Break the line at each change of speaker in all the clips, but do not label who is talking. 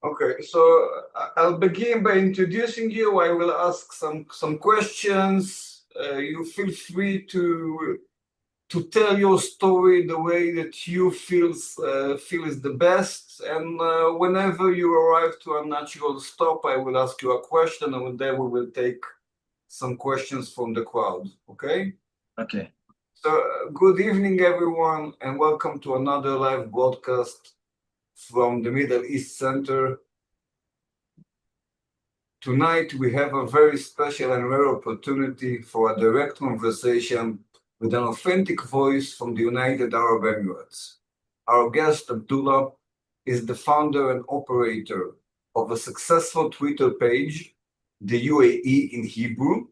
Okay, so I'll begin by introducing you. I will ask some questions. You feel free to tell your story the way that you feel is the best. And whenever you arrive to a natural stop, I will ask you a question, and then we will take some questions from the crowd. Okay?
Okay.
So, good evening, everyone, and welcome to another live broadcast from the Middle East Center. Tonight, we have a very special and rare opportunity for a direct conversation with an authentic voice from the United Arab Emirates. Our guest, Abdullah, is the founder and operator of a successful Twitter page, the UAE in Hebrew,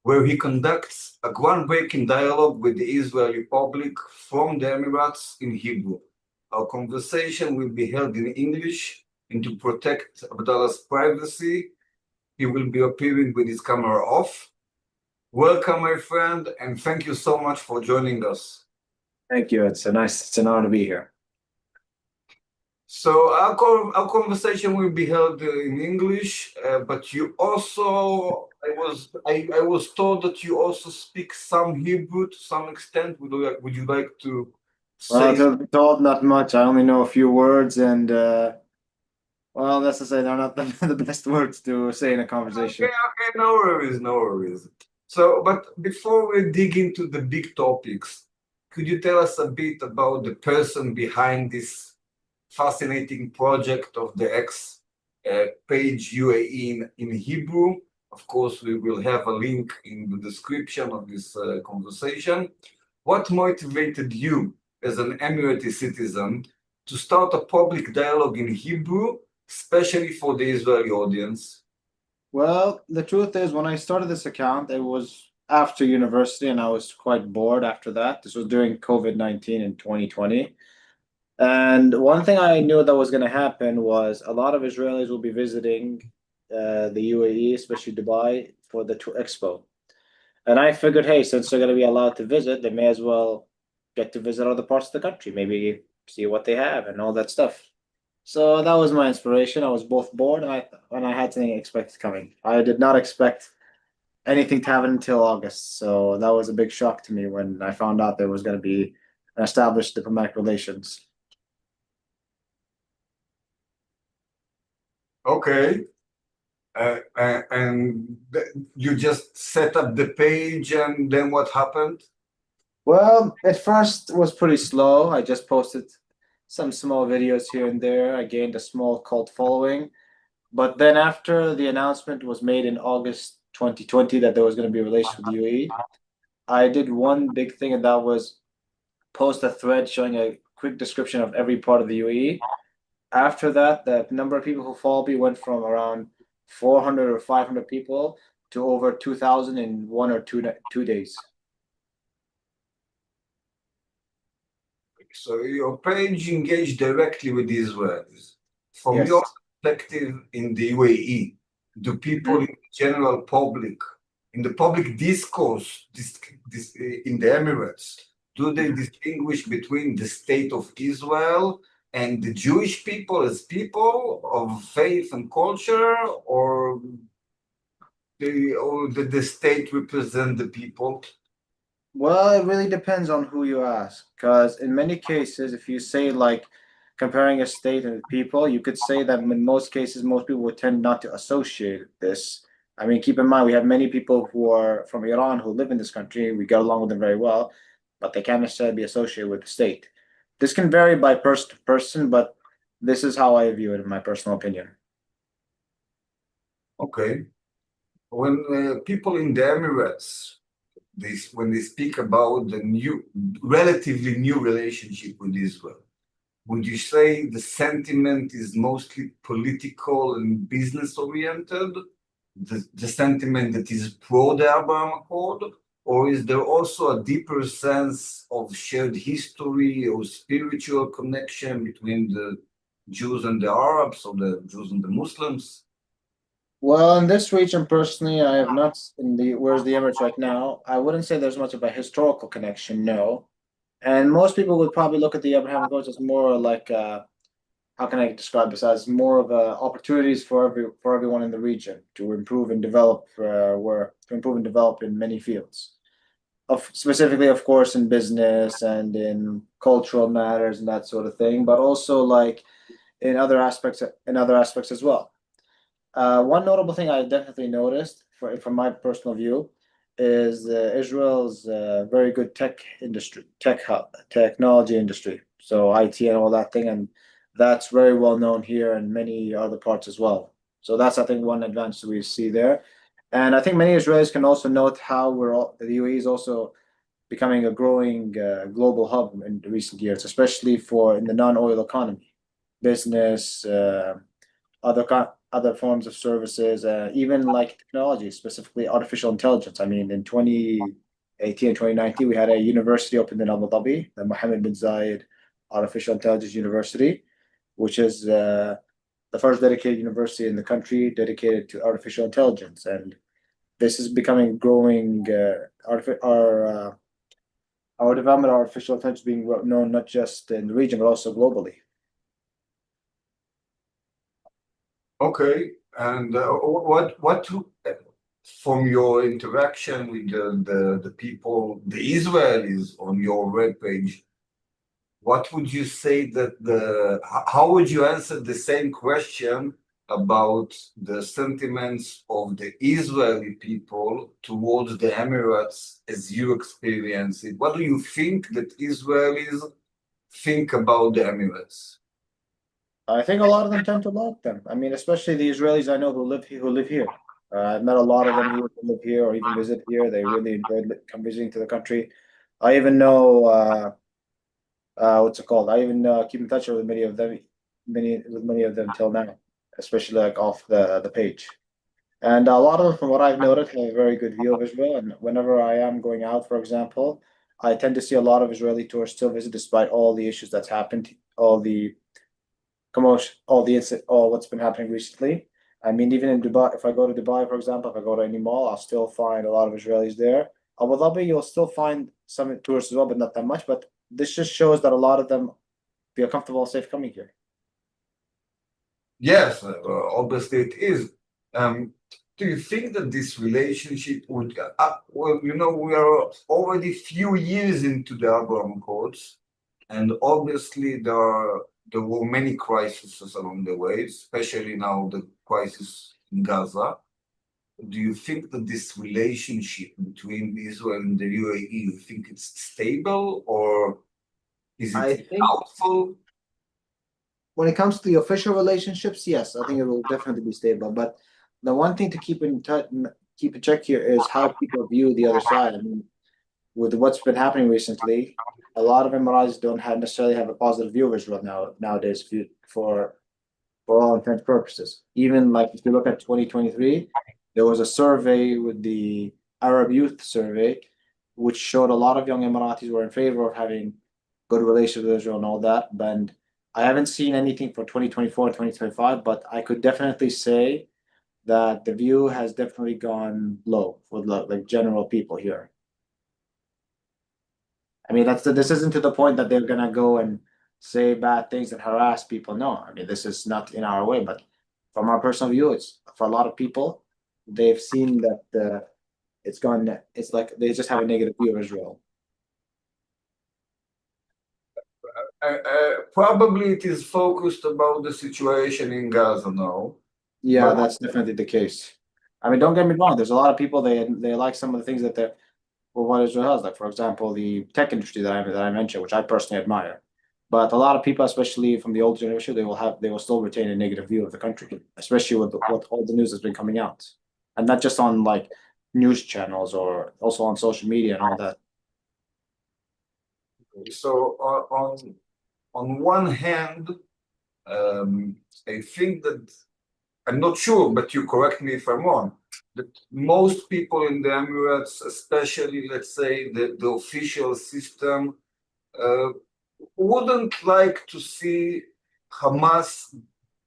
where he conducts a groundbreaking dialogue with the Israeli public from the Emirates in Hebrew. Our conversation will be held in English, and to protect Abdallah's privacy, he will be appearing with his camera off. Welcome, my friend, and thank you so much for joining us.
Thank you. It's an honor to be here.
So our conversation will be held in English, but you also, I was told that you also speak some Hebrew to some extent. Would you like to say?
Well, told not much. I only know a few words, and well, let's just say they're not the best words to say in a conversation.
Okay, no worries. So, but before we dig into the big topics, could you tell us a bit about the person behind this fascinating project of the X page UAE in Hebrew? Of course, we will have a link in the description of this conversation. What motivated you as an Emirati citizen to start a public dialogue in Hebrew, especially for the Israeli audience?
Well, the truth is, when I started this account, it was after university, and I was quite bored after that. This was during COVID-19 in 2020. And one thing I knew that was going to happen was a lot of Israelis will be visiting the UAE, especially Dubai, for the Expo. And I figured, hey, since they're going to be allowed to visit, they may as well get to visit other parts of the country, maybe see what they have and all that stuff. So that was my inspiration. I was both bored and I had something unexpected coming. I did not expect anything to happen until August. So that was a big shock to me when I found out there was going to be established diplomatic relations.
Okay. And you just set up the page, and then what happened?
Well, at first it was pretty slow. I just posted some small videos here and there. I gained a small cult following. But then after the announcement was made in August 2020 that there was going to be relations with the UAE, I did one big thing, and that was post a thread showing a quick description of every part of the UAE. After that, the number of people who follow me went from around 400 or 500 people to over 2,000 in 1 or 2 days.
So your page engaged directly with the Israelis. From
Yes.
your perspective in the UAE, do people in the general public, in the public discourse in the Emirates, do they distinguish between the state of Israel and the Jewish people as people of faith and culture, or the state represent the people?
Well, it really depends on who you ask, because in many cases, if you say like comparing a state and people, you could say that in most cases, most people would tend not to associate this. I mean, keep in mind, we have many people who are from Iran who live in this country. We get along with them very well, but they can't necessarily be associated with the state. This can vary by person to person, but this is how I view it in my personal opinion.
Okay. When people in the Emirates, when they speak about the relatively new relationship with Israel, would you say the sentiment is mostly political and business oriented? The sentiment that is pro the Abraham Accord? Or is there also a deeper sense of shared history or spiritual connection between the Jews and the Arabs, or the Jews and the Muslims?
Well, in this region, personally, I have not where's the Emirates right now. I wouldn't say there's much of a historical connection, no. And most people would probably look at the Abraham Accords as more like how can I describe this, as more of opportunities for everyone in the region to improve and develop in many fields. Specifically, of course, in business and in cultural matters and that sort of thing, but also like in other aspects as well. One notable thing I definitely noticed from my personal view is Israel's very good technology industry, so IT and all that thing, and that's very well known here and many other parts as well. So that's, I think, one advantage we see there. And I think many Israelis can also note how the UAE is also becoming a growing global hub in recent years, especially in the non-oil economy, business, other forms of services, even like technology, specifically artificial intelligence. I mean, in 2018 and 2019, we had a university opened in Abu Dhabi, the Mohammed bin Zayed Artificial Intelligence University, which is the first dedicated university in the country dedicated to artificial intelligence. And this is becoming growing, our development of artificial intelligence being known not just in the region, but also globally.
Okay, and what from your interaction with the people, the Israelis on your webpage, what would you say that how would you answer the same question about the sentiments of the Israeli people towards the Emirates as you experience it? What do you think that Israelis think about the Emirates?
I think a lot of them tend to like them. I mean, especially the Israelis I know who live here. I've met a lot of them who live here or even visit here. They really enjoyed visiting to the country. I even know what's it called? I even keep in touch with many of them till now, especially like off the page. And a lot of them, from what I've noted, have a very good view of Israel. And whenever I am going out, for example, I tend to see a lot of Israeli tourists still visit despite all the issues that's happened, all the commotion, all what's been happening recently. I mean, even in Dubai, if I go to Dubai, for example, if I go to any mall, I'll still find a lot of Israelis there. Abu Dhabi, you'll still find some tourists as well, but not that much. But this just shows that a lot of them feel comfortable and safe coming here.
Yes, obviously it is. Do you think that this relationship would, well, you know, we are already few years into the Abraham Accords, and obviously there were many crises along the way, especially now the crisis in Gaza. Do you think that this relationship between Israel and the UAE, you think it's stable or is it doubtful?
When it comes to the official relationships, yes, I think it will definitely be stable. But the one thing to keep in check here is how people view the other side. I mean, with what's been happening recently, a lot of Emiratis don't necessarily have a positive view of Israel nowadays for all intents and purposes. Even like if you look at 2023, there was a survey with the Arab Youth Survey, which showed a lot of young Emiratis were in favor of having good relations with Israel and all that. And I haven't seen anything for 2024 and 2025, but I could definitely say that the view has definitely gone low for like general people here. I mean, this isn't to the point that they're gonna go and say bad things and harass people. No, I mean, this is not in our way, but from our personal view, it's for a lot of people, they've seen that it's like they just have a negative view of Israel.
Probably it is focused about the situation in Gaza now.
Yeah, that's definitely the case. I mean, don't get me wrong. There's a lot of people they like some of the things that what Israel has. Like, for example, the tech industry that I mentioned, which I personally admire. But a lot of people, especially from the old generation, they will still retain a negative view of the country, especially with what all the news has been coming out, and not just on like news channels or also on social media and all that.
So on one hand, I think that I'm not sure, but you correct me if I'm wrong, that most people in the Emirates, especially let's say the official system, wouldn't like to see Hamas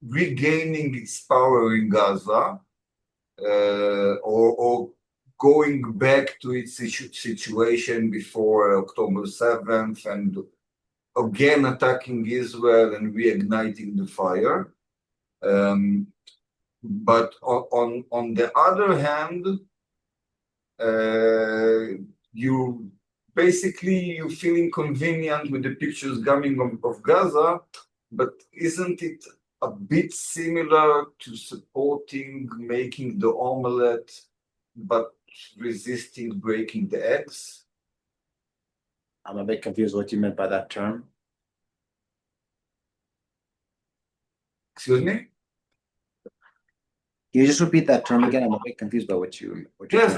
regaining its power in Gaza or going back to its situation before October 7th and again attacking Israel and reigniting the fire. But on the other hand, you feel inconvenient with the pictures coming of Gaza, but isn't it a bit similar to supporting making the omelette, but resisting breaking the eggs?
I'm a bit confused what you meant by that term.
Excuse me?
Can you just repeat that term again? I'm a bit confused by what you.
Yes,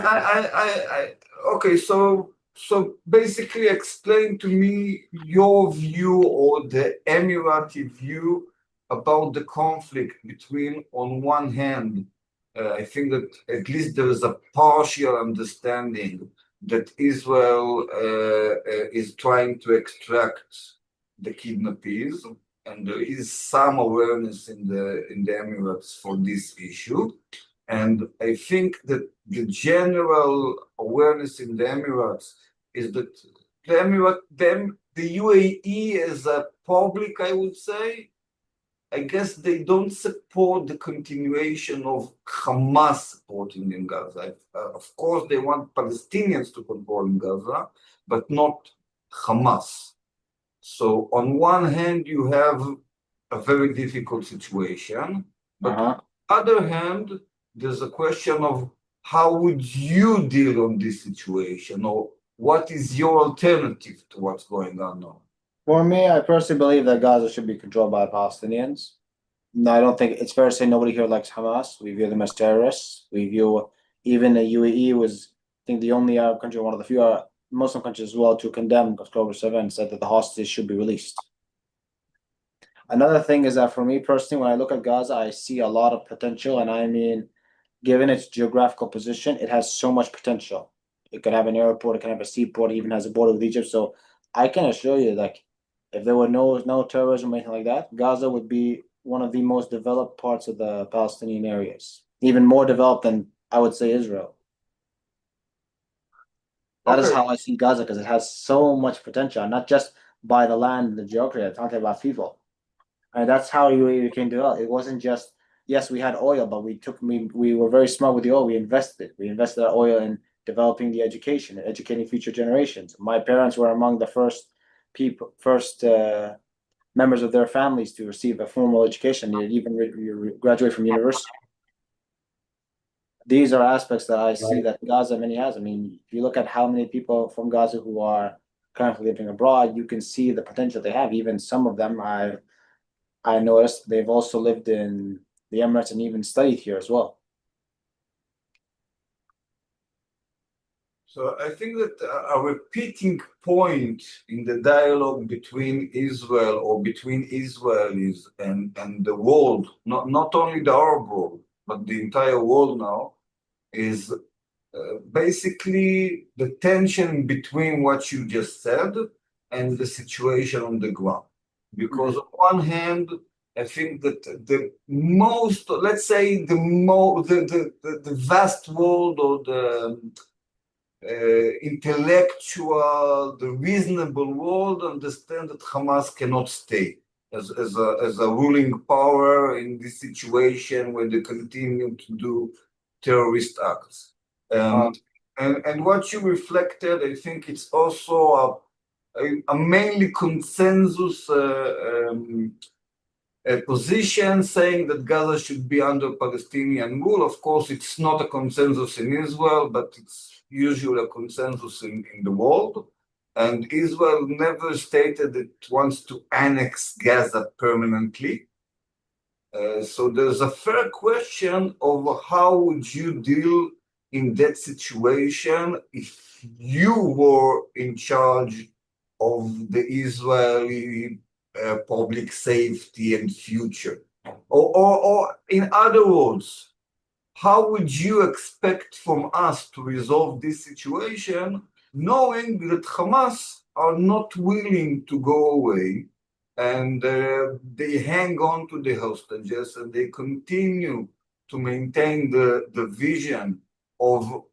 okay, so basically explain to me your view or the Emirati view about the conflict between, on one hand, I think that at least there is a partial understanding that Israel is trying to extract the kidnappees, and there is some awareness in the Emirates for this issue. And I think that the general awareness in the Emirates is that the UAE as a public, I would say, I guess they don't support the continuation of Hamas supporting in Gaza. Of course, they want Palestinians to control in Gaza, but not Hamas. So on one hand, you have a very difficult situation, but on the other hand, there's a question of how would you deal on this situation, or what is your alternative to what's going on now?
For me, I personally believe that Gaza should be controlled by Palestinians. No, I don't think it's fair to say nobody here likes Hamas. We view them as terrorists. We view even the UAE was, I think, the only Arab country, one of the few Muslim countries as well, to condemn October 7th and said that the hostages should be released. Another thing is that for me personally, when I look at Gaza, I see a lot of potential, and I mean, given its geographical position, it has so much potential. It could have an airport, it can have a seaport, it even has a border with Egypt. So I can assure you, like, if there were no terrorism or anything like that, Gaza would be one of the most developed parts of the Palestinian areas, even more developed than, I would say, Israel. That is how I see Gaza, because it has so much potential, not just by the land and the geography. I'm talking about people, and that's how you can develop. It wasn't just, yes, we had oil, but we were very smart with the oil. We invested that oil in developing the education and educating future generations. My parents were among the first members of their families to receive a formal education, even graduate from university. These are aspects that I see that Gaza many has. I mean, if you look at how many people from Gaza who are currently living abroad, you can see the potential they have. Even some of them, I noticed they've also lived in the Emirates and even studied here as well.
So I think that a repeating point in the dialogue between Israel or between Israelis and the world, not only the Arab world, but the entire world now, is basically the tension between what you just said and the situation on the ground. Because on one hand, I think that the most, let's say, the vast world, or the intellectual, the reasonable world, understand that Hamas cannot stay as a ruling power in this situation where they continue to do terrorist acts. And what you reflected, I think it's also a mainly consensus position saying that Gaza should be under Palestinian rule. Of course, it's not a consensus in Israel, but it's usually a consensus in the world. And Israel never stated it wants to annex Gaza permanently. So there's a fair question of how would you deal in that situation if you were in charge of the Israeli public safety and future, or in other words, how would you expect from us to resolve this situation, knowing that Hamas are not willing to go away, and they hang on to the hostages, and they continue to maintain the vision of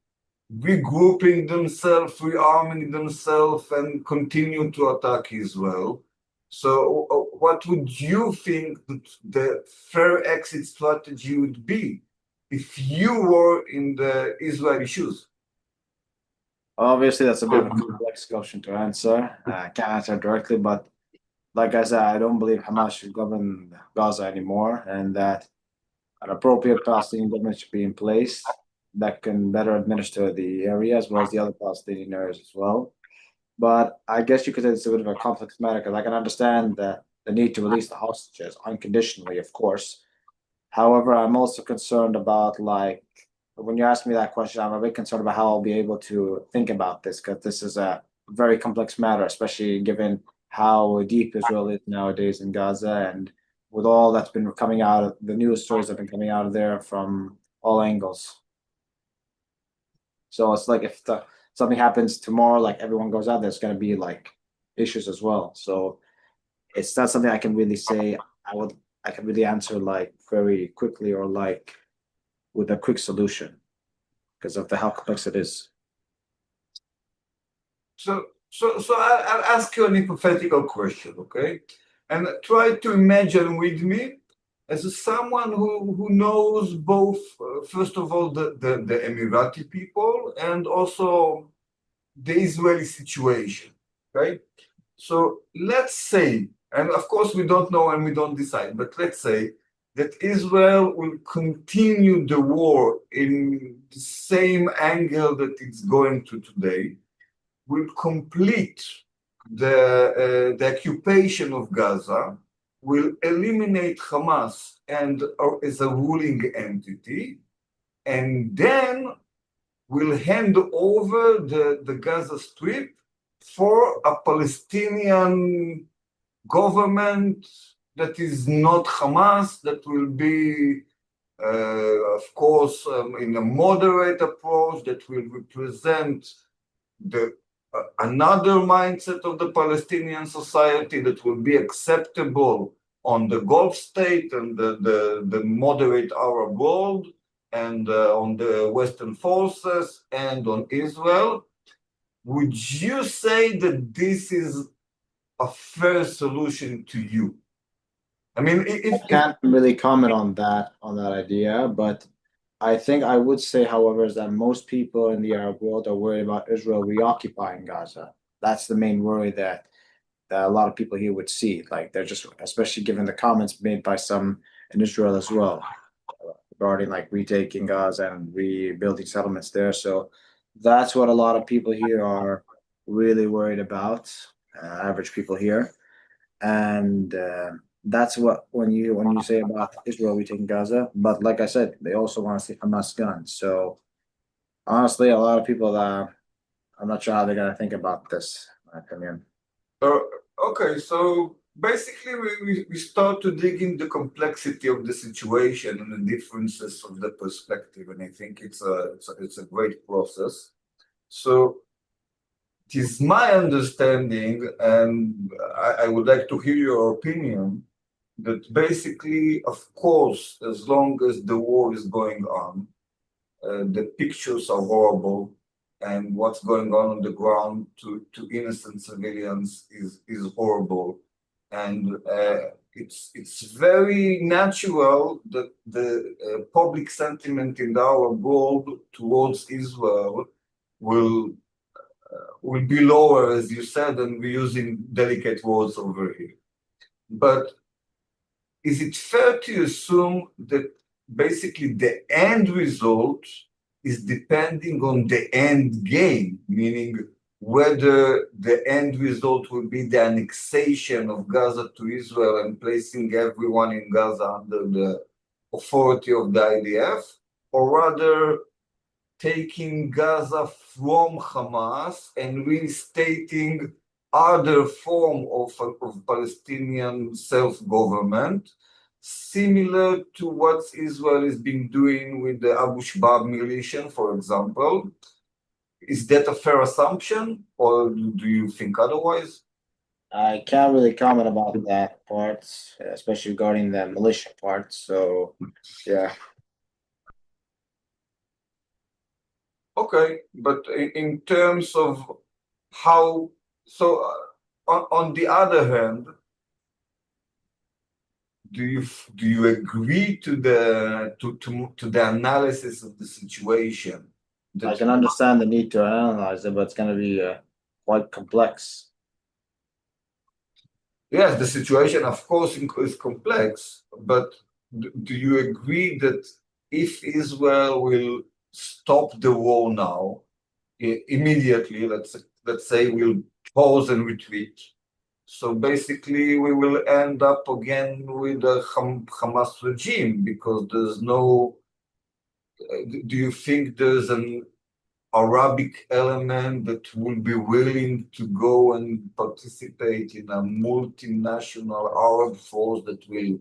regrouping themselves, rearming themselves, and continue to attack Israel? So what would you think that the fair exit strategy would be if you were in the Israeli shoes?
Obviously, that's a bit of a complex question to answer. I can't answer directly, but like I said, I don't believe Hamas should govern Gaza anymore, and that an appropriate Palestinian government should be in place that can better administer the area as well as the other Palestinian areas as well. But I guess you could say it's a bit of a complex matter because I can understand the need to release the hostages unconditionally, of course. However, I'm also concerned about, like, when you ask me that question, I'm a bit concerned about how I'll be able to think about this because this is a very complex matter, especially given how deep Israel is nowadays in Gaza and with all that's been coming out of the news stories that have been coming out of there from all angles. So it's like if something happens tomorrow, like everyone goes out, there's going to be like issues as well. So it's not something I can really say I can really answer like very quickly or like with a quick solution because of how complex it is.
So I'll ask you an hypothetical question, okay? And try to imagine with me as someone who knows both, first of all, the Emirati people and also the Israeli situation, okay? So let's say, and of course we don't know and we don't decide, but let's say that Israel will continue the war in the same angle that it's going to today, will complete the occupation of Gaza, will eliminate Hamas and as a ruling entity, and then will hand over the Gaza Strip for a Palestinian government that is not Hamas, that will be, of course, in a moderate approach, that will represent another mindset of the Palestinian society that will be acceptable on the Gulf state and the moderate Arab world and on the Western forces and on Israel. Would you say that this is a fair solution to you? I mean,
I can't really comment on that idea, but I think I would say, however, is that most people in the Arab world are worried about Israel reoccupying Gaza. That's the main worry that a lot of people here would see. Like they're just, especially given the comments made by some in Israel as well, regarding like retaking Gaza and rebuilding settlements there. So that's what a lot of people here are really worried about, average people here. And that's what when you say about Israel retaking Gaza, but like I said, they also want to see Hamas gone. So honestly, a lot of people I'm not sure how they're gonna think about this, in my opinion.
Okay, so basically we start to dig in the complexity of the situation and the differences of the perspective, and I think it's a great process. So it is my understanding, and I would like to hear your opinion, that basically, of course, as long as the war is going on, the pictures are horrible, and what's going on the ground to innocent civilians is horrible. And it's very natural that the public sentiment in our world towards Israel will be lower, as you said, and we're using delicate words over here. But is it fair to assume that basically the end result is depending on the end game, meaning whether the end result will be the annexation of Gaza to Israel and placing everyone in Gaza under the authority of the IDF, or rather taking Gaza from Hamas and reinstating other form of Palestinian self-government, similar to what Israel has been doing with the Abu Shbab militia, for example. Is that a fair assumption, or do you think otherwise?
I can't really comment about that part, especially regarding the militia part. So, yeah.
Okay, but in terms of how, so on the other hand, do you agree to the analysis of the situation?
I can understand the need to analyze it, but it's going to be quite complex.
Yes, the situation, of course, is complex, but do you agree that if Israel will stop the war now, immediately, let's say we'll pause and retreat, so basically we will end up again with a Hamas regime, because there's no, do you think there's an Arabic element that will be willing to go and participate in a multinational Arab force that will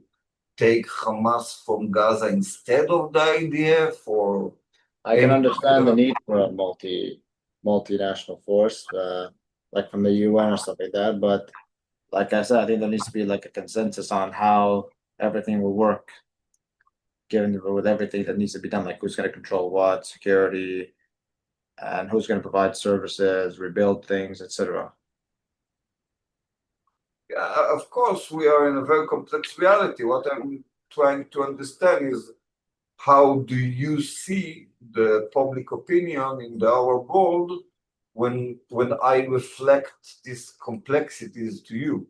take Hamas from Gaza instead of the IDF? Or
I can understand the need for a multinational force, like from the UN or stuff like that. But like I said, I think there needs to be like a consensus on how everything will work, given with everything that needs to be done, like who's going to control what, security, and who's going to provide services, rebuild things, etc.
Yeah, of course, we are in a very complex reality. What I'm trying to understand is, how do you see the public opinion in the Arab world when I reflect these complexities to you?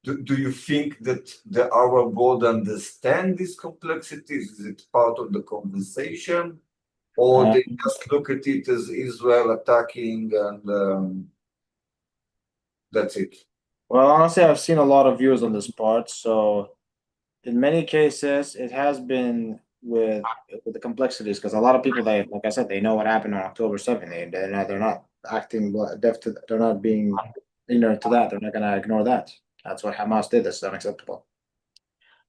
Do you think that the Arab world understand these complexities? Is it part of the conversation? Or they just look at it as Israel attacking and that's it?
Well, honestly, I've seen a lot of views on this part. So in many cases, it has been with the complexities, because a lot of people, they, like I said, they know what happened on October 7th. They're not acting deaf to, they're not being ignorant to that. They're not going to ignore that. That's what Hamas did. That's unacceptable.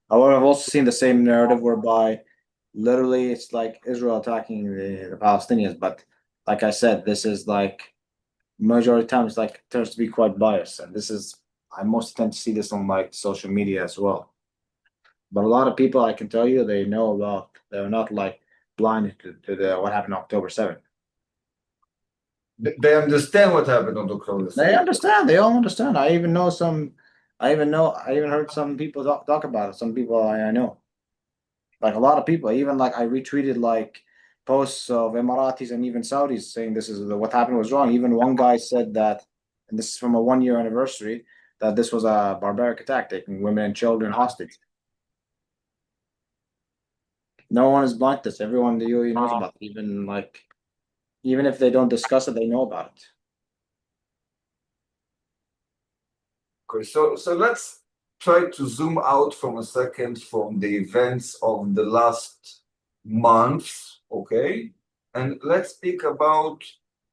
However, I've also seen the same narrative whereby literally it's like Israel attacking the Palestinians. But like I said, this is like majority times like turns to be quite biased, and this is, I mostly tend to see this on like social media as well. But a lot of people, I can tell you, they know about, they're not like blinded to the what happened on October 7th.
They understand what happened on October 7th.
They understand. They all understand. I even heard some people talk about it. Some people I know. Like a lot of people, even like I retweeted like posts of Emiratis and even Saudis saying this is what happened was wrong. Even one guy said that, and this is from a 1-year anniversary, that this was a barbaric attack, taking women and children hostage. No one is blind to this. Everyone in the UAE knows about it. Even if they don't discuss it, they know about it.
Okay, so let's try to zoom out from a second from the events of the last months, okay? And let's speak about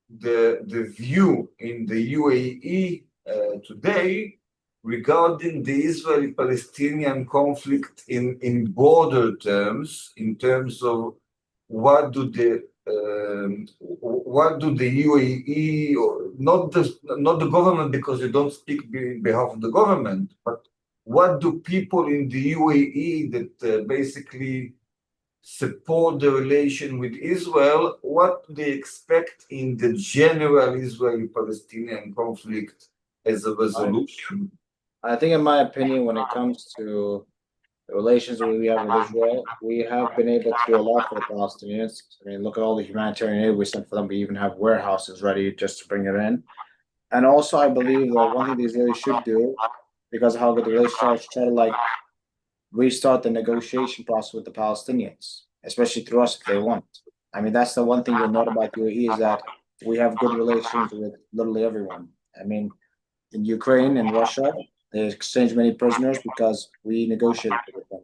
the view in the UAE today regarding the Israeli-Palestinian conflict in broader terms, in terms of what do the UAE, or not the government, because you don't speak on behalf of the government, but what do people in the UAE that basically support the relation with Israel, what do they expect in the general Israeli-Palestinian conflict as a resolution?
I think, in my opinion, when it comes to the relations we have with Israel, we have been able to do a lot for the Palestinians. I mean, look at all the humanitarian aid we sent for them. We even have warehouses ready just to bring it in. And also, I believe that one thing the Israelis should do, because of how good the relations are, is try to like restart the negotiation process with the Palestinians, especially through us if they want. I mean, that's the one thing you'll note about UAE, is that we have good relations with literally everyone. I mean, in Ukraine and Russia, they exchanged many prisoners because we negotiated with them.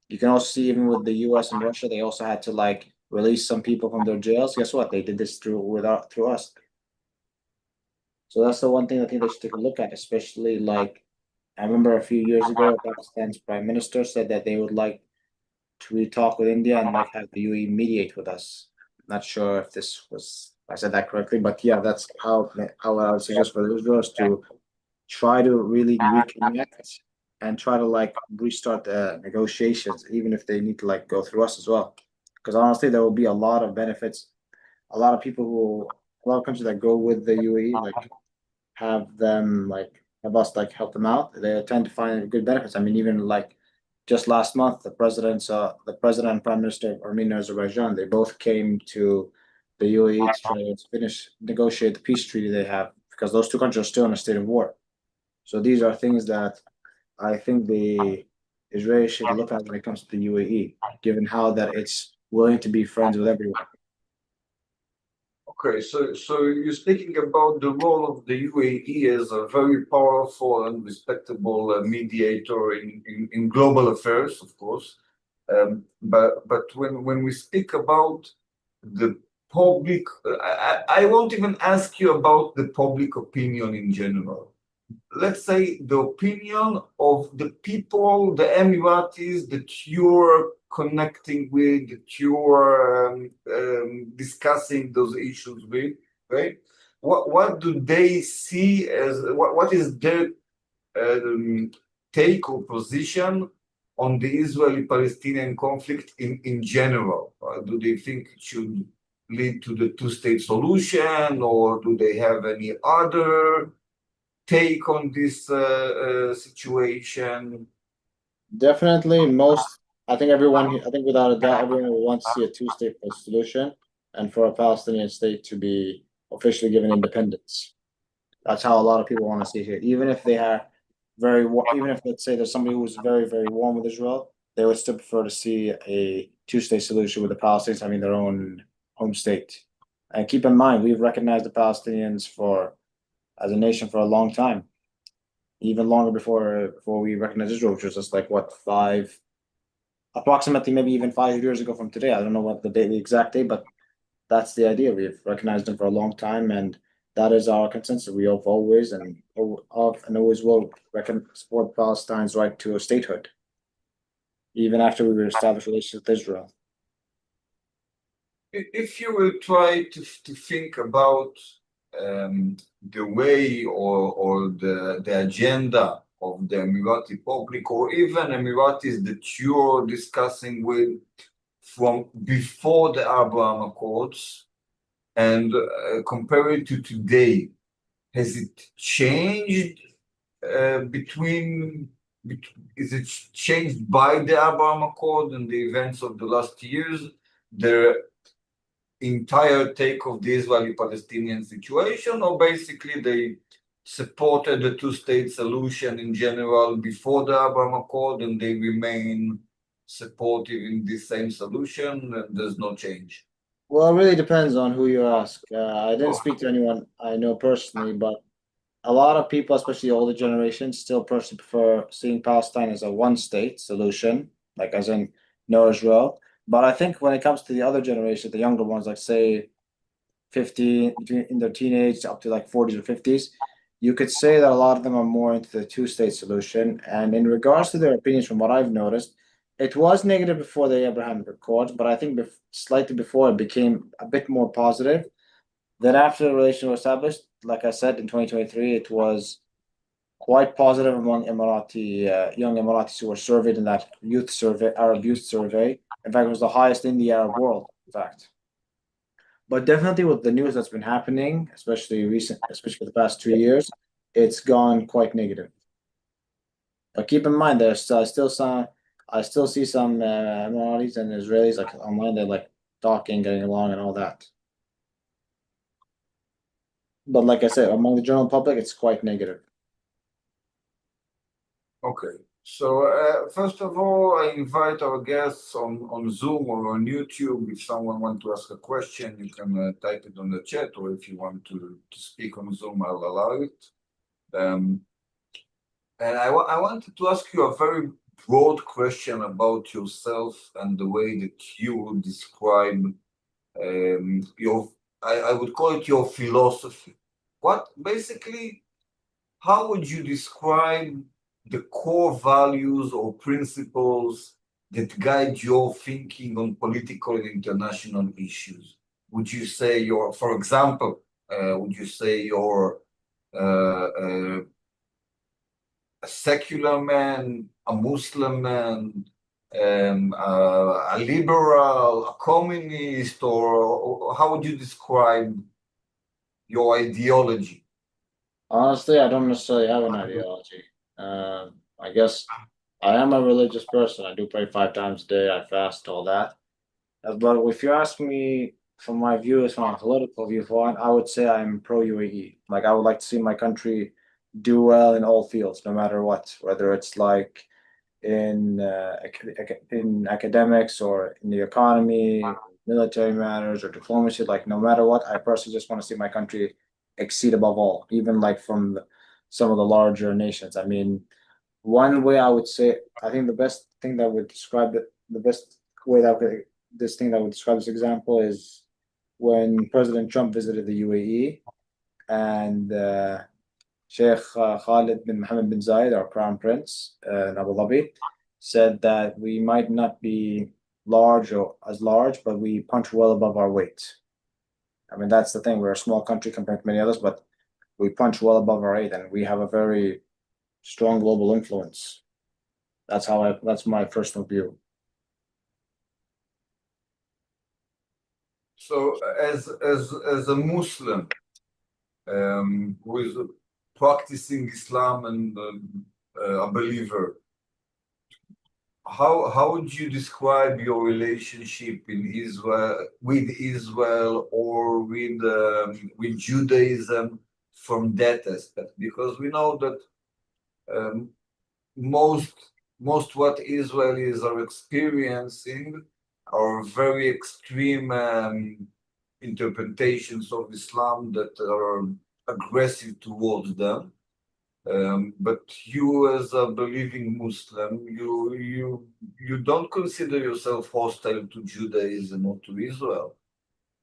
You can also see, even with the US and Russia, they also had to like release some people from their jails. Guess what? They did this through us. So that's the one thing I think they should take a look at, especially like I remember a few years ago, Pakistan's prime minister said that they would like to talk with India and like have the UAE mediate with us. Not sure if I said that correctly, but yeah, that's how I would suggest for Israel is to try to really reconnect and try to like restart the negotiations, even if they need to like go through us as well. Because honestly, there will be a lot of benefits. A lot of countries that go with the UAE, like have us like help them out. They tend to find good benefits. I mean, even like just last month, the president and prime minister of Armenia and Azerbaijan, they both came to the UAE to try to negotiate the peace treaty they have, because those two countries are still in a state of war. So these are things that I think the Israelis should look at when it comes to the UAE, given how that it's willing to be friends with everyone.
Okay, so you're speaking about the role of the UAE as a very powerful and respectable mediator in global affairs, of course. But when we speak about the public, I won't even ask you about the public opinion in general. Let's say the opinion of the people, the Emiratis that you're connecting with, that you're discussing those issues with, right? What do they see as, what is their take or position on the Israeli-Palestinian conflict in general? Do they think it should lead to the two-state solution, or do they have any other take on this situation?
Definitely, I think without a doubt, everyone will want to see a two-state solution and for a Palestinian state to be officially given independence. That's how a lot of people want to see it here. Even if they are even if, let's say, there's somebody who's very, very warm with Israel, they would still prefer to see a two-state solution with the Palestinians having their own home state. And keep in mind, we've recognized the Palestinians as a nation for a long time, even longer before we recognized Israel, which was just like approximately maybe even 5 years ago from today. I don't know what the exact date, but that's the idea. We've recognized them for a long time, and that is our consensus. We have always and always will support Palestine's right to a statehood, even after we established relations with Israel.
If you will try to think about the way or the agenda of the Emirati public, or even Emiratis that you're discussing with from before the Abraham Accords, and compare it to today, has it changed is it changed by the Abraham Accord and the events of the last years, the entire take of the Israeli-Palestinian situation, or basically they supported the two-state solution in general before the Abraham Accord and they remain supportive in the same solution and there's no change?
Well, it really depends on who you ask. I didn't speak to anyone I know personally, but a lot of people, especially the older generation, still personally prefer seeing Palestine as a one-state solution, like as in no Israel. But I think when it comes to the other generation, the younger ones, like say 15, in their teenage up to like 40s or 50s, you could say that a lot of them are more into the two-state solution. And in regards to their opinions, from what I've noticed, it was negative before the Abraham Accords, but I think slightly before it became a bit more positive. Then after the relation was established, like I said, in 2023, it was quite positive among young Emiratis who were surveyed in that Arab youth survey. In fact, it was the highest in the Arab world, in fact. But definitely with the news that's been happening, especially for the past 2 years, it's gone quite negative. But keep in mind, I still see some Emiratis and Israelis like online. They're like talking, getting along, and all that. But like I said, among the general public, it's quite negative.
Okay. So first of all, I invite our guests on Zoom or on YouTube. If someone wants to ask a question, you can type it on the chat, or if you want to speak on Zoom, I'll allow it. And I wanted to ask you a very broad question about yourself and the way that you would describe I would call it your philosophy. How would you describe the core values or principles that guide your thinking on political and international issues? Would you say for example, would you say you're a secular man, a Muslim man, a liberal, a communist, or how would you describe your ideology?
Honestly, I don't necessarily have an ideology. I guess I am a religious person. I do pray 5 times a day. I fast, all that. But if you ask me from my views, from a political viewpoint, I would say I'm pro UAE. Like I would like to see my country do well in all fields, no matter what, whether it's like in academics or in the economy, military matters or diplomacy. Like no matter what, I personally just want to see my country exceed above all, even like from some of the larger nations. I mean, one way I would say, I think the best thing that would describe it, the best way that would, this thing that would describe this example is when President Trump visited the UAE and Sheikh Khalid bin Mohammed bin Zayed, our crown prince in Abu Dhabi, said that we might not be large or as large, but we punch well above our weight. I mean, that's the thing. We're a small country compared to many others, but we punch well above our weight, and we have a very strong global influence. That's my personal view.
So, as a Muslim who is practicing Islam and a believer, how would you describe your relationship in Israel or with Judaism from that aspect? Because we know that most what Israelis are experiencing are very extreme interpretations of Islam that are aggressive towards them. But you, as a believing Muslim, you don't consider yourself hostile to Judaism or to Israel.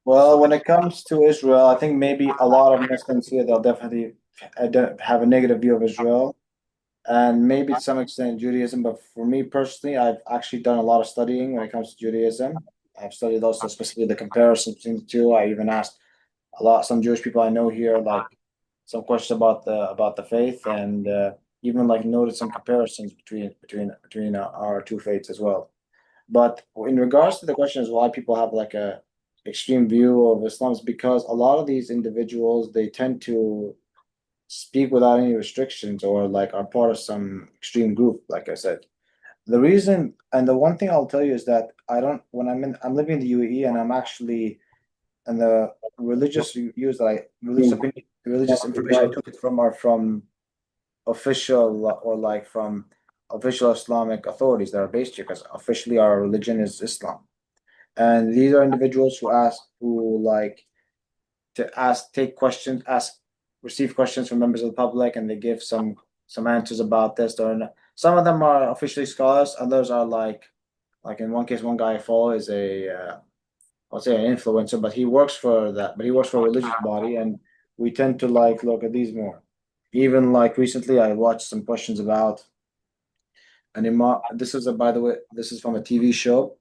Well, when it comes to Israel, I think maybe a lot of Muslims here, they'll definitely have a negative view of Israel, and maybe to some extent Judaism. But for me personally, I've actually done a lot of studying when it comes to Judaism. I've studied also specifically the comparison between the two. I even asked some Jewish people I know here, like some questions about the faith, and even like noted some comparisons between our two faiths as well. But in regards to the question is why people have like a extreme view of Islam, is because a lot of these individuals, they tend to speak without any restrictions or like are part of some extreme group, like I said. The reason and the one thing I'll tell you is that I'm living in the UAE, and I'm actually, and the religious views that religious information I took it from are from official or like from official Islamic authorities that are based here, because officially our religion is Islam. And these are individuals receive questions from members of the public, and they give some answers about this. Some of them are officially scholars, others are like in one case, one guy I follow is I'll say an influencer, but he works for a religious body, and we tend to like look at these more. Even like recently, I watched some questions about an imam. This is from a TV show.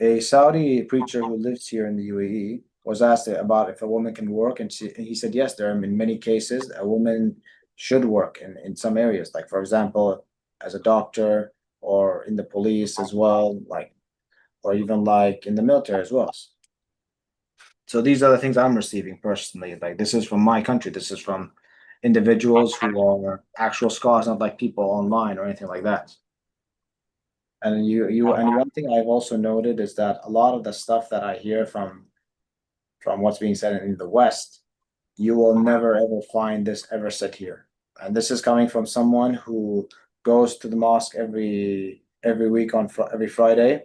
A Saudi preacher who lives here in the UAE was asked about if a woman can work, and he said yes. There are in many cases a woman should work in some areas, like for example, as a doctor or in the police as well, like, or even like in the military as well. So these are the things I'm receiving personally. Like this is from my country. This is from individuals who are actual scholars, not like people online or anything like that. And and one thing I've also noted is that a lot of the stuff that I hear from what's being said in the West, you will never ever find this ever said here. And this is coming from someone who goes to the mosque every week on every Friday.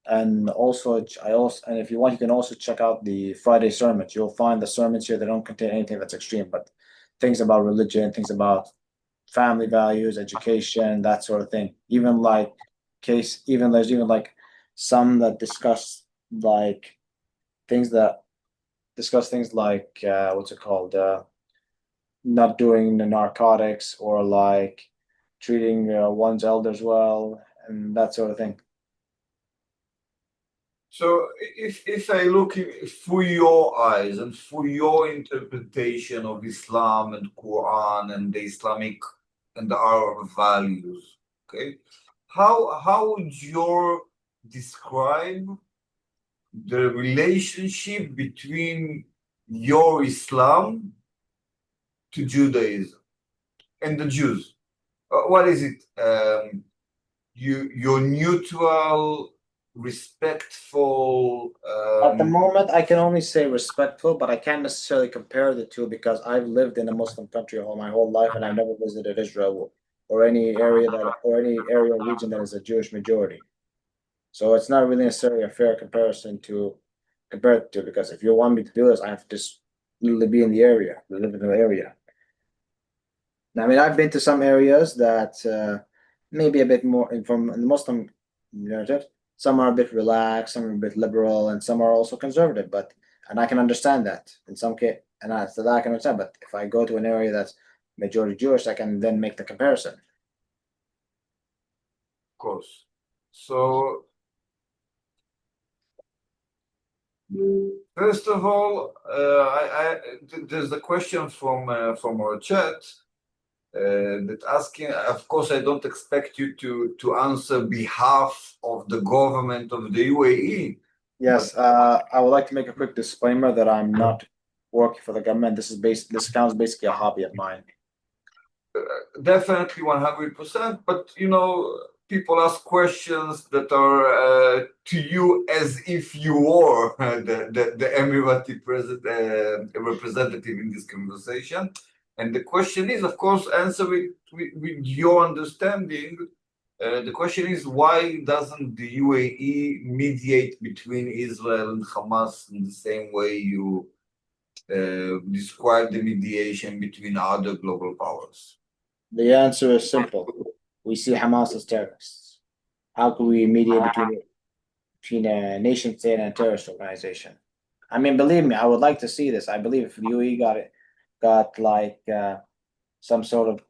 And and if you want, you can also check out the Friday sermons. You'll find the sermons here that don't contain anything that's extreme, but things about religion, things about family values, education, that sort of thing. There's even like some that discuss like things like what's it called? Not doing the narcotics, or like treating one's elders well, and that sort of thing.
So if I look through your eyes and through your interpretation of Islam and Quran and the Islamic and our values, okay, how would you describe the relationship between your Islam to Judaism and the Jews? What is it? you're neutral, respectful.
At the moment, I can only say respectful, but I can't necessarily compare the two because I've lived in a Muslim country my whole life, and I've never visited Israel or any area or region that is a Jewish majority. So it's not really necessarily a fair comparison to compare it to, because if you want me to do this, I have to just literally be in the area, live in the area. I mean, I've been to some areas that maybe a bit more from the Muslim narrative. Some are a bit relaxed, some are a bit liberal, and some are also conservative. And I can understand that in some case, and I can understand. But if I go to an area that's majority Jewish, I can then make the comparison.
Of course. So, first of all, there's a question from our chat that asking. Of course, I don't expect you to answer behalf of the government of the UAE.
Yes, I would like to make a quick disclaimer that I'm not working for the government. This counts basically a hobby of mine.
Definitely 100%, but people ask questions that are to you as if you were the Emirati representative in this conversation. And the question is, of course, answer it with your understanding. The question is, why doesn't the UAE mediate between Israel and Hamas in the same way you describe the mediation between other global powers?
The answer is simple. We see Hamas as terrorists. How can we mediate between a nation state and a terrorist organization? I mean, believe me, I would like to see this. I believe if the UAE got like some sort of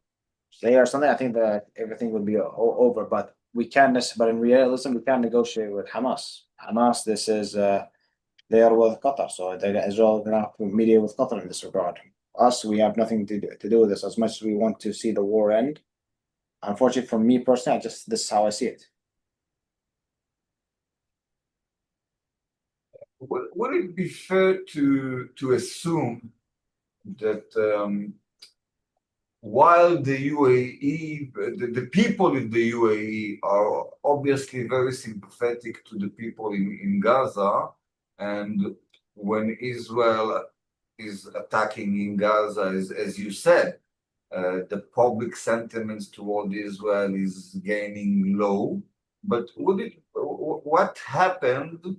say or something, I think that everything would be over. But in realism, we can't negotiate with Hamas. Hamas, this is they are with Qatar, so Israel gonna have to mediate with Qatar in this regard. Us, we have nothing to do with this. As much as we want to see the war end, unfortunately, for me personally, this is how I see it.
Would it be fair to assume that while the UAE, the people in the UAE are obviously very sympathetic to the people in Gaza, and when Israel is attacking in Gaza, as you said, the public sentiments toward Israel is gaining low. But what happened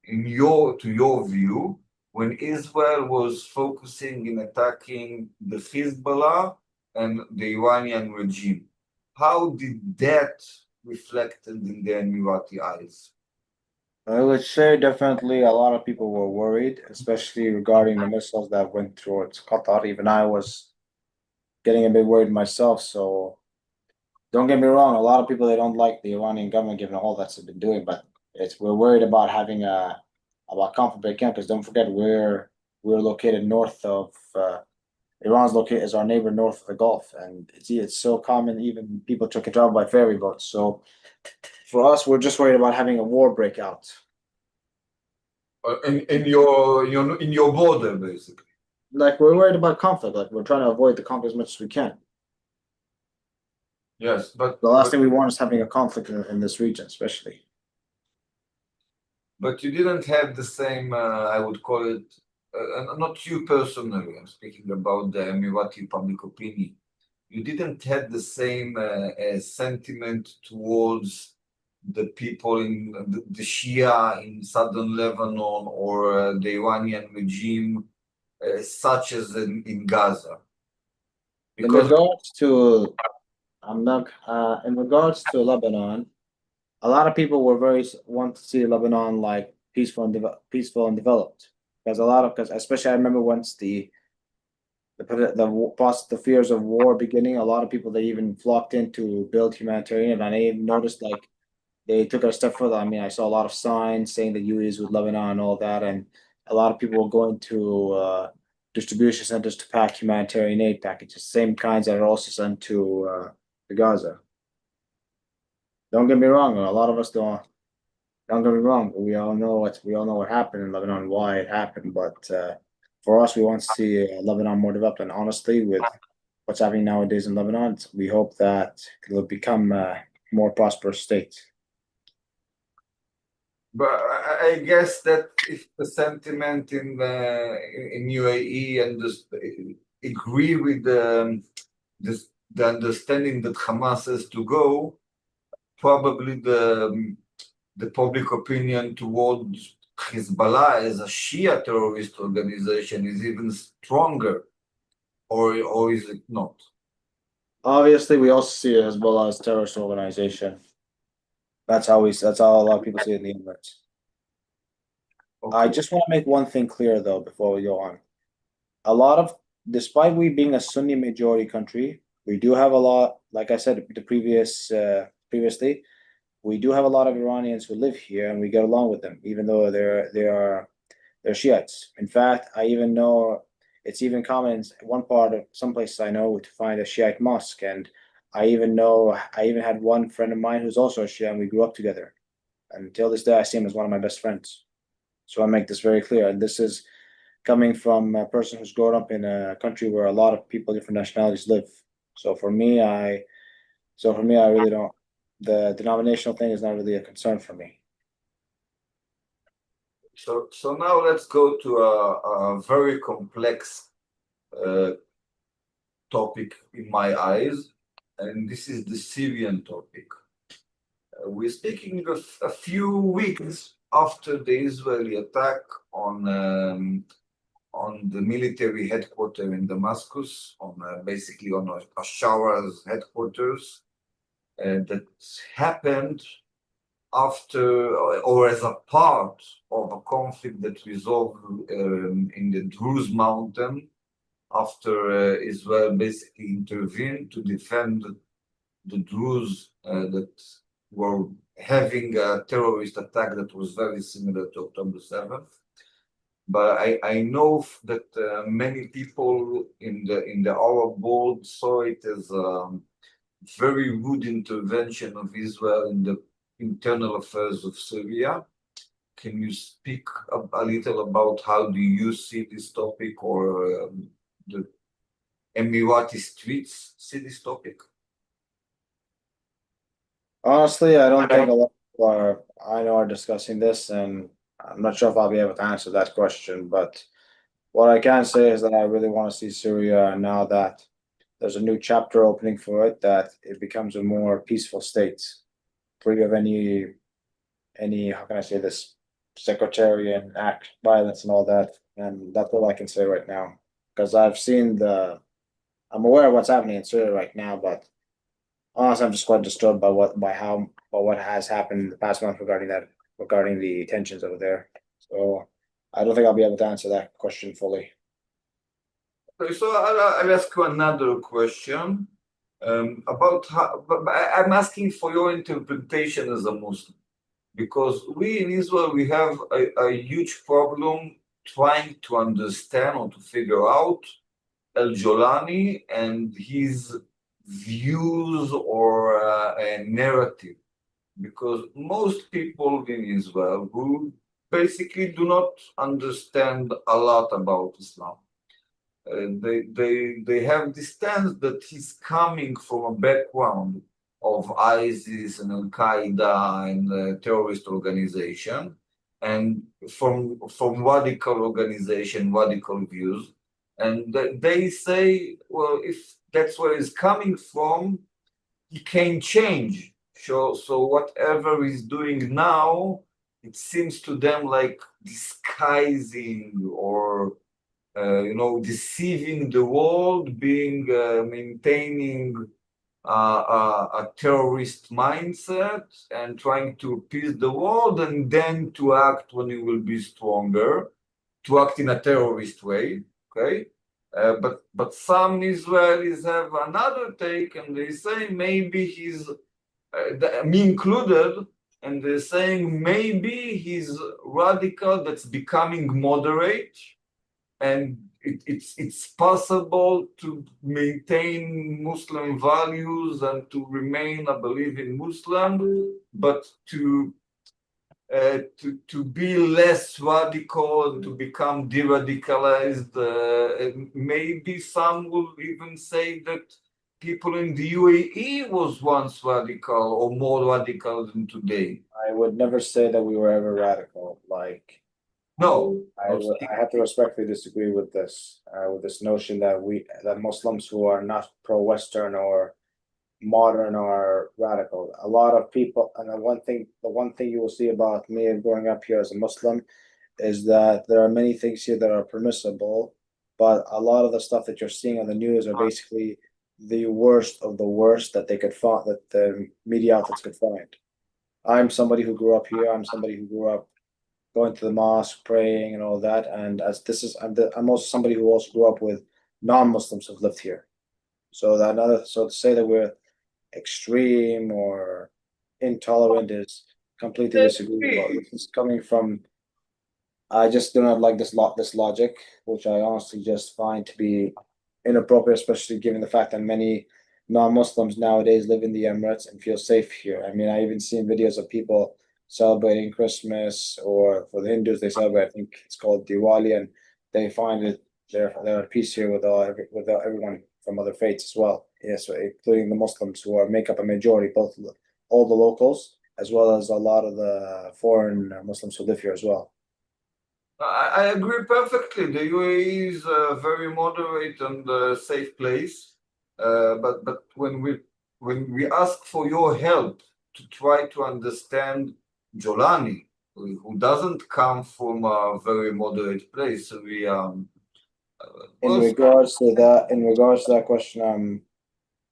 to your view when Israel was focusing in attacking the Hezbollah and the Iranian regime? How did that reflected in the Emirati eyes?
I would say definitely a lot of people were worried, especially regarding the missiles that went towards Qatar. Even I was getting a bit worried myself. So don't get me wrong, a lot of people, they don't like the Iranian government given all that's been doing, but we're worried about having about conflict breaking out, because don't forget we're located north of Iran's located as our neighbor north of the Gulf, and it's so common even people to travel by ferry boats. So for us, we're just worried about having a war break out.
In your border, basically.
Like, we're worried about conflict. Like, we're trying to avoid the conflict as much as we can.
Yes, but
the last thing we want is having a conflict in this region, especially.
But you didn't have the same, I would call it, not you personally, I'm speaking about the Emirati public opinion. You didn't have the same sentiment towards the people in the Shia in southern Lebanon or the Iranian regime, such as in Gaza.
Because in regards to Lebanon, a lot of people want to see Lebanon like peaceful and developed. Because especially I remember once the fears of war beginning, a lot of people, they even flocked in to build humanitarian, and I even noticed like they took it a step further. I mean, I saw a lot of signs saying that UAE is with Lebanon and all that, and a lot of people were going to distribution centers to pack humanitarian aid packages, same kinds that are also sent to Gaza. Don't get me wrong, a lot of us don't get me wrong. We all know what happened in Lebanon, why it happened, but for us, we want to see Lebanon more developed. And honestly, with what's happening nowadays in Lebanon, we hope that it will become more prosperous state.
But I guess that if the sentiment in UAE and agree with the understanding that Hamas has to go, probably the public opinion towards Hezbollah as a Shia terrorist organization is even stronger, or is it not?
Obviously, we also see Hezbollah as a terrorist organization. That's how a lot of people see it in the Emirates.
Okay.
I just want to make one thing clear, though, before we go on. Despite we being a Sunni majority country, we do have a lot, like I said previously, we do have a lot of Iranians who live here, and we get along with them, even though they're Shiites. In fact, I even know it's even common in one part of some places I know to find a Shiite mosque, and I even had one friend of mine who's also a Shia, and we grew up together. And until this day, I see him as one of my best friends. So I make this very clear, and this is coming from a person who's grown up in a country where a lot of people, different nationalities, live. So for me, I really don't. The denominational thing is not really a concern for me.
So now let's go to a very complex topic in my eyes, and this is the Syrian topic. We're speaking a few weeks after the Israeli attack on the military headquarters in Damascus, basically on Ashara's headquarters, that happened after or as a part of a conflict that resolved in the Druze mountain after Israel basically intervened to defend the Druze that were having a terrorist attack that was very similar to October 7th. But I know that many people in the Arab world saw it as a very rude intervention of Israel in the internal affairs of Syria. Can you speak a little about how do you see this topic, or the Emirati streets see this topic?
Honestly, I don't think a lot of people I know are discussing this, and I'm not sure if I'll be able to answer that question. But what I can say is that I really want to see Syria, now that there's a new chapter opening for it, that it becomes a more peaceful state, free of any how can I say this, sectarian act, violence and all that. And that's all I can say right now, because I'm aware of what's happening in Syria right now, but honestly, I'm just quite disturbed by what has happened in the past month regarding the tensions over there. So I don't think I'll be able to answer that question fully.
Okay, so I'll ask you another question about how. But I'm asking for your interpretation as a Muslim, because we in Israel, we have a huge problem trying to understand or to figure out Al-Jolani and his views or a narrative, because most people in Israel who basically do not understand a lot about Islam, they have this stance that he's coming from a background of ISIS and Al-Qaeda and terrorist organization, and from radical organization, radical views. And they say, well, if that's where he's coming from, he can change. So whatever he's doing now, it seems to them like disguising or deceiving the world, maintaining a terrorist mindset and trying to appease the world, and then to act when he will be stronger, to act in a terrorist way. Okay, but some Israelis have another take, and they say maybe he's me included, and they're saying maybe he's radical that's becoming moderate, and it's possible to maintain Muslim values and to remain a believing Muslim, but to be less radical and to become de-radicalized. Maybe some will even say that people in the UAE was once radical or more radical than today.
I would never say that we were ever radical. Like,
No.
I have to respectfully disagree with this notion that Muslims who are not pro-Western or modern are radical. A lot of people, and the one thing you will see about me growing up here as a Muslim is that there are many things here that are permissible, but a lot of the stuff that you're seeing on the news are basically the worst of the worst that they could find, that the media outlets could find. I'm somebody who grew up here. I'm somebody who grew up going to the mosque, praying, and all that. And I'm also somebody who also grew up with non-Muslims who've lived here. So to say that we're extreme or intolerant is completely disagreeable. This is coming from, I just do not like this logic, which I honestly just find to be inappropriate, especially given the fact that many non-Muslims nowadays live in the Emirates and feel safe here. I mean, I even seen videos of people celebrating Christmas, or for the Hindus, they celebrate, I think it's called Diwali, and they find it, they're at peace here with everyone from other faiths as well. Yes, including the Muslims who make up a majority, both all the locals as well as a lot of the foreign Muslims who live here as well.
I agree perfectly. The UAE is a very moderate and safe place. But when we ask for your help to try to understand Jolani, who doesn't come from a very moderate place, we
in regards to that question, I'm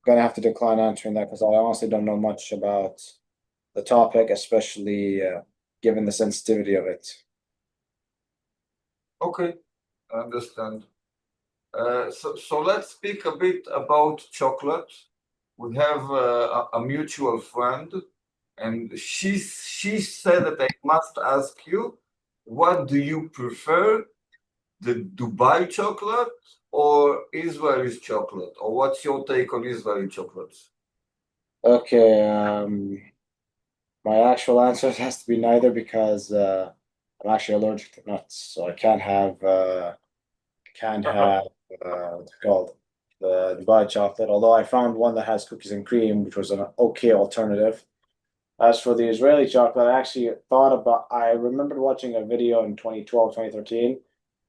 gonna have to decline answering that because I honestly don't know much about the topic, especially given the sensitivity of it.
Okay, I understand. So let's speak a bit about chocolate. We have a mutual friend, and she said that I must ask you, what do you prefer, the Dubai chocolate or Israeli chocolate? Or what's your take on Israeli chocolates?
Okay, my actual answer has to be neither because I'm actually allergic to nuts, so I can't have what's it called, the Dubai chocolate. Although I found one that has cookies and cream, which was an okay alternative. As for the Israeli chocolate, I remembered watching a video in 2012, 2013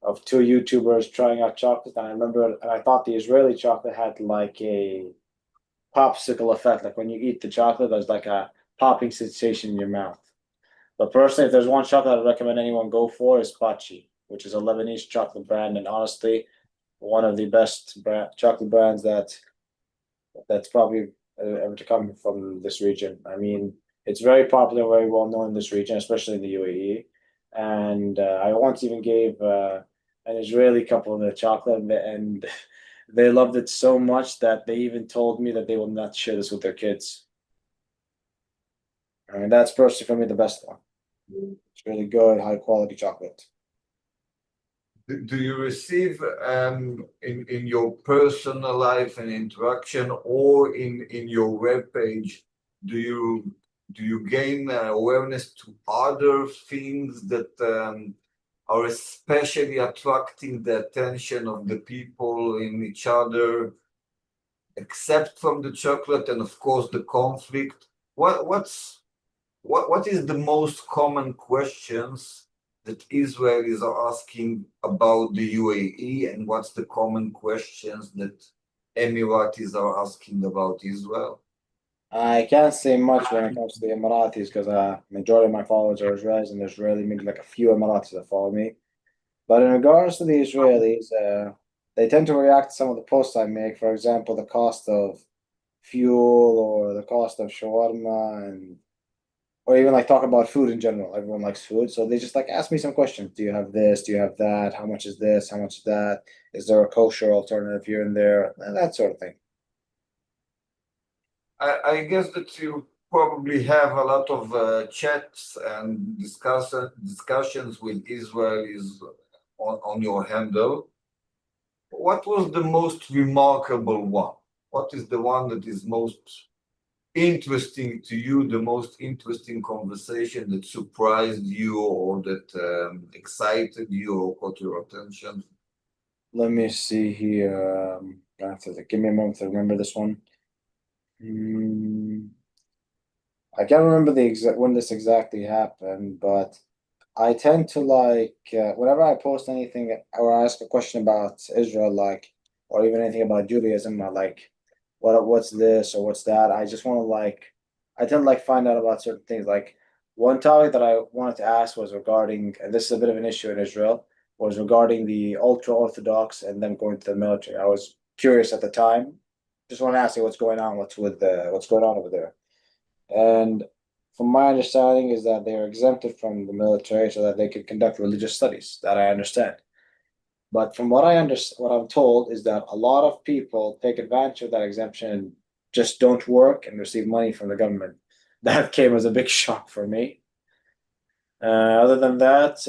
of two YouTubers trying out chocolate, and I thought the Israeli chocolate had like a popsicle effect. Like when you eat the chocolate, there's like a popping sensation in your mouth. But personally, if there's one chocolate I'd recommend anyone go for, is Pachi, which is a Lebanese chocolate brand, and honestly, one of the best chocolate brands that's probably ever to come from this region. I mean, it's very popular, very well known in this region, especially in the UAE. And I once even gave an Israeli couple the chocolate, and they loved it so much that they even told me that they will not share this with their kids. I mean, that's personally for me the best one. It's really good, high quality chocolate.
Do you receive in your personal life and interaction, or in your webpage, do you gain awareness to other things that are especially attracting the attention of the people in each other, except from the chocolate and of course the conflict? What is the most common questions that Israelis are asking about the UAE, and what's the common questions that Emiratis are asking about Israel?
I can't say much when it comes to the Emiratis because majority of my followers are Israelis, and there's really maybe like a few Emiratis that follow me. But in regards to the Israelis, they tend to react to some of the posts I make. For example, the cost of fuel or the cost of shawarma, or even like talk about food in general. Everyone likes food, so they just like ask me some questions. Do you have this? Do you have that? How much is this? How much is that? Is there a kosher alternative here and there? And that sort of thing.
I guess that you probably have a lot of chats and discussions with Israelis on your handle. What was the most remarkable one? What is the one that is most interesting to you, the most interesting conversation that surprised you or that excited you or caught your attention?
Let me see here. I have to give me a moment to remember this one. I can't remember the exact when this exactly happened, but I tend to like whenever I post anything or ask a question about Israel, like or even anything about Judaism, I like what's this or what's that. I just want to like I tend to like find out about certain things. Like one topic that I wanted to ask was regarding, and this is a bit of an issue in Israel, was regarding the ultra Orthodox and them going to the military. I was curious at the time. Just want to ask you what's going on, what's going on over there. And from my understanding is that they are exempted from the military so that they can conduct religious studies. That I understand. But from what what I'm told is that a lot of people take advantage of that exemption and just don't work and receive money from the government. That came as a big shock for me. Other than that,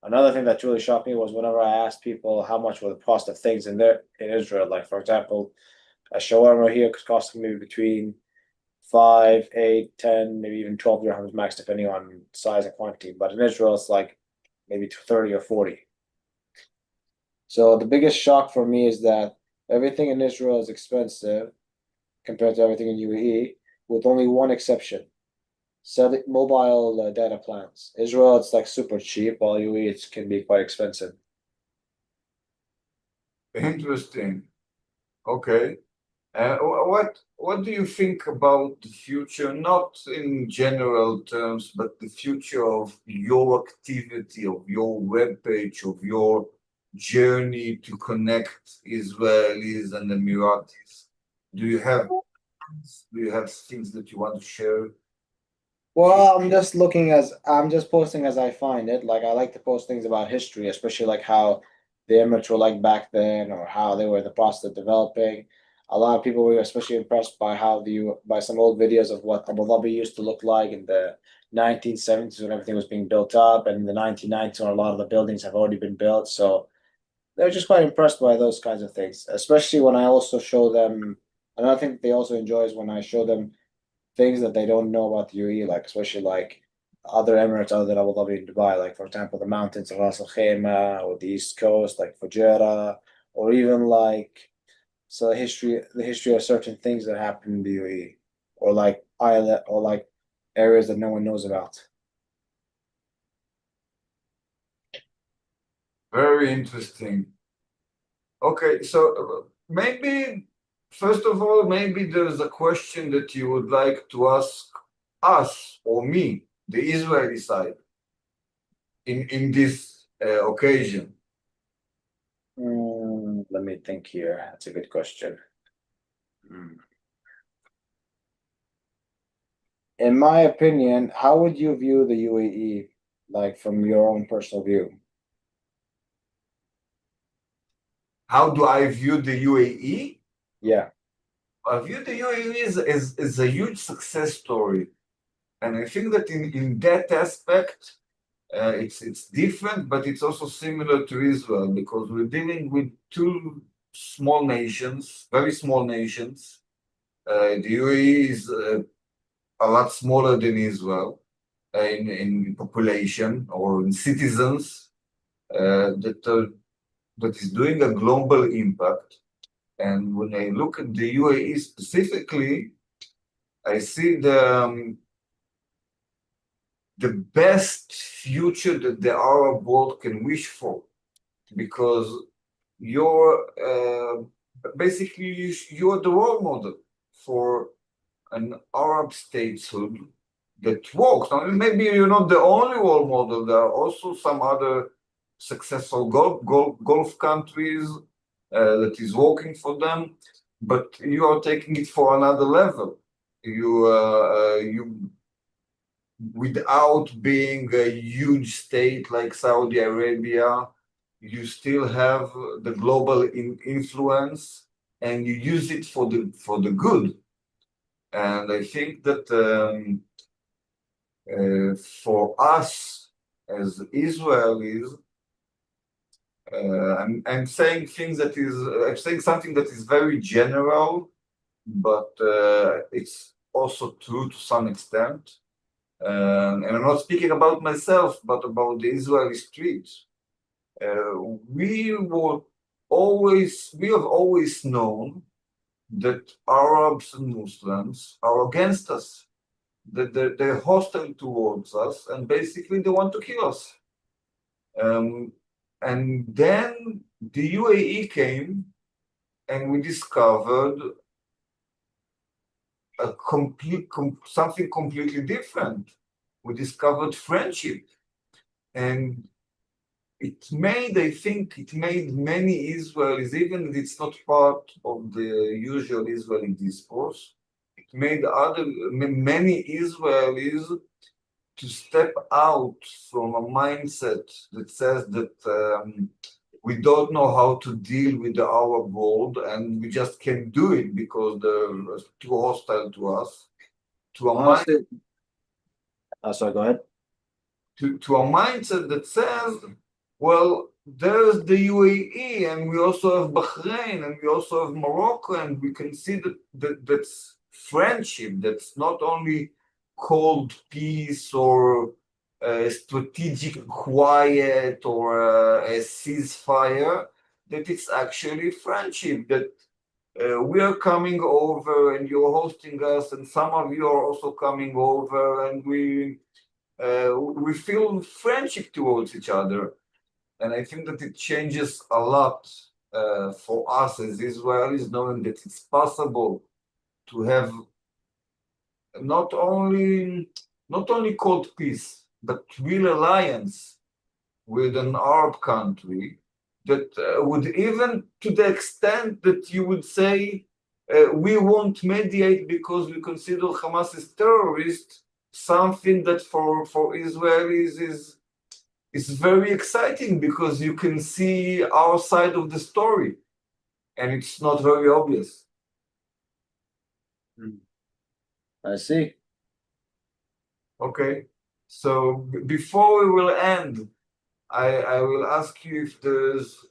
another thing that really shocked me was whenever I asked people how much were the cost of things in Israel. Like for example, a shawarma here costing maybe between 5, 8, 10, maybe even 12 dirhams max, depending on size and quantity. But in Israel, it's like maybe 30 or 40. So the biggest shock for me is that everything in Israel is expensive compared to everything in UAE, with only one exception: mobile data plans. Israel, it's like super cheap, while UAE it can be quite expensive.
Interesting. Okay. What do you think about the future, not in general terms, but the future of your activity, of your webpage, of your journey to connect Israelis and Emiratis? Do you have things that you want to share?
Well, I'm just posting as I find it. Like I like to post things about history, especially like how the Emirates were like back then, or how they were in the process of developing. A lot of people were especially impressed by by some old videos of what Abu Dhabi used to look like in the 1970s when everything was being built up, and in the 1990s when a lot of the buildings have already been built. So they're just quite impressed by those kinds of things, especially when I also show them. Another thing that they also enjoy is when I show them things that they don't know about the UAE, like especially like other Emirates other than Abu Dhabi and Dubai, like for example the mountains of Ras Al Khaimah or the East Coast, like Fujairah, or even like the history of certain things that happen in the UAE, or like island or like areas that no one knows about.
Very interesting. Okay, so maybe first of all, maybe there's a question that you would like to ask us or me, the Israeli side, in this occasion.
Let me think here. That's a good question. In my opinion, how would you view the UAE, like from your own personal view?
How do I view the UAE?
Yeah.
I view the UAE as a huge success story. And I think that in that aspect, it's different, but it's also similar to Israel because we're dealing with two small nations, very small nations. The UAE is a lot smaller than Israel in population or in citizens that is doing a global impact. And when I look at the UAE specifically, I see the best future that the Arab world can wish for, because you're basically you're the role model for an Arab statehood that works. I mean, maybe you're not the only role model. There are also some other successful Gulf countries that is working for them, but you are taking it for another level. You without being a huge state like Saudi Arabia, you still have the global influence, and you use it for the good. And I think that for us as Israelis, I'm saying I'm saying something that is very general, but it's also true to some extent. And I'm not speaking about myself, but about the Israeli streets. we have always known that Arabs and Muslims are against us, that they're hostile towards us, and basically they want to kill us. And then the UAE came, and we discovered something completely different. We discovered friendship, and I think it made many Israelis, even if it's not part of the usual Israeli discourse, it made many Israelis to step out from a mindset that says that we don't know how to deal with the Arab world and we just can't do it because they're too hostile to us.
Sorry, go ahead.
To a mindset that says, well, there's the UAE, and we also have Bahrain, and we also have Morocco, and we can see that's friendship, that's not only cold peace or strategic quiet or a ceasefire, that it's actually friendship, that we are coming over and you're hosting us, and some of you are also coming over, and we feel friendship towards each other. And I think that it changes a lot for us as Israelis, knowing that it's possible to have not only cold peace, but real alliance with an Arab country that would, even to the extent that you would say, we won't mediate because we consider Hamas as terrorists, something that for Israelis is very exciting because you can see our side of the story, and it's not very obvious.
I see.
Okay, so before we will end, I will ask you if there's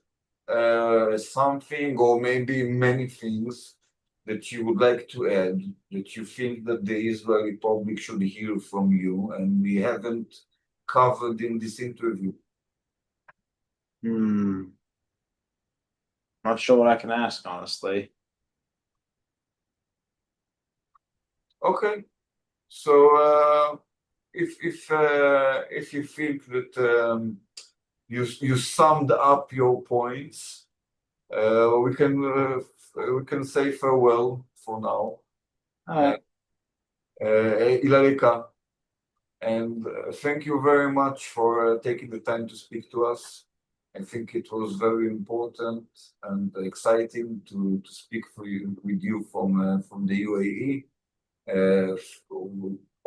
something or maybe many things that you would like to add, that you think that the Israeli public should hear from you and we haven't covered in this interview.
Not sure what I can ask, honestly.
Okay, so if you think that you summed up your points, we can say farewell for now.
All right.
Ilalika, and thank you very much for taking the time to speak to us. I think it was very important and exciting to speak with you from the UAE.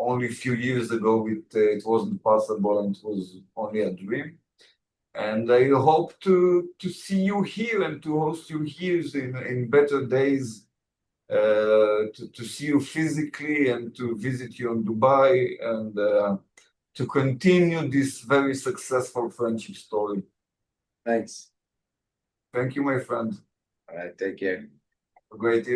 Only a few years ago it wasn't possible, and it was only a dream. And I hope to see you here and to host you here in better days, to see you physically and to visit you in Dubai, and to continue this very successful friendship story.
Thanks.
Thank you, my friend.
All right, take care.
A great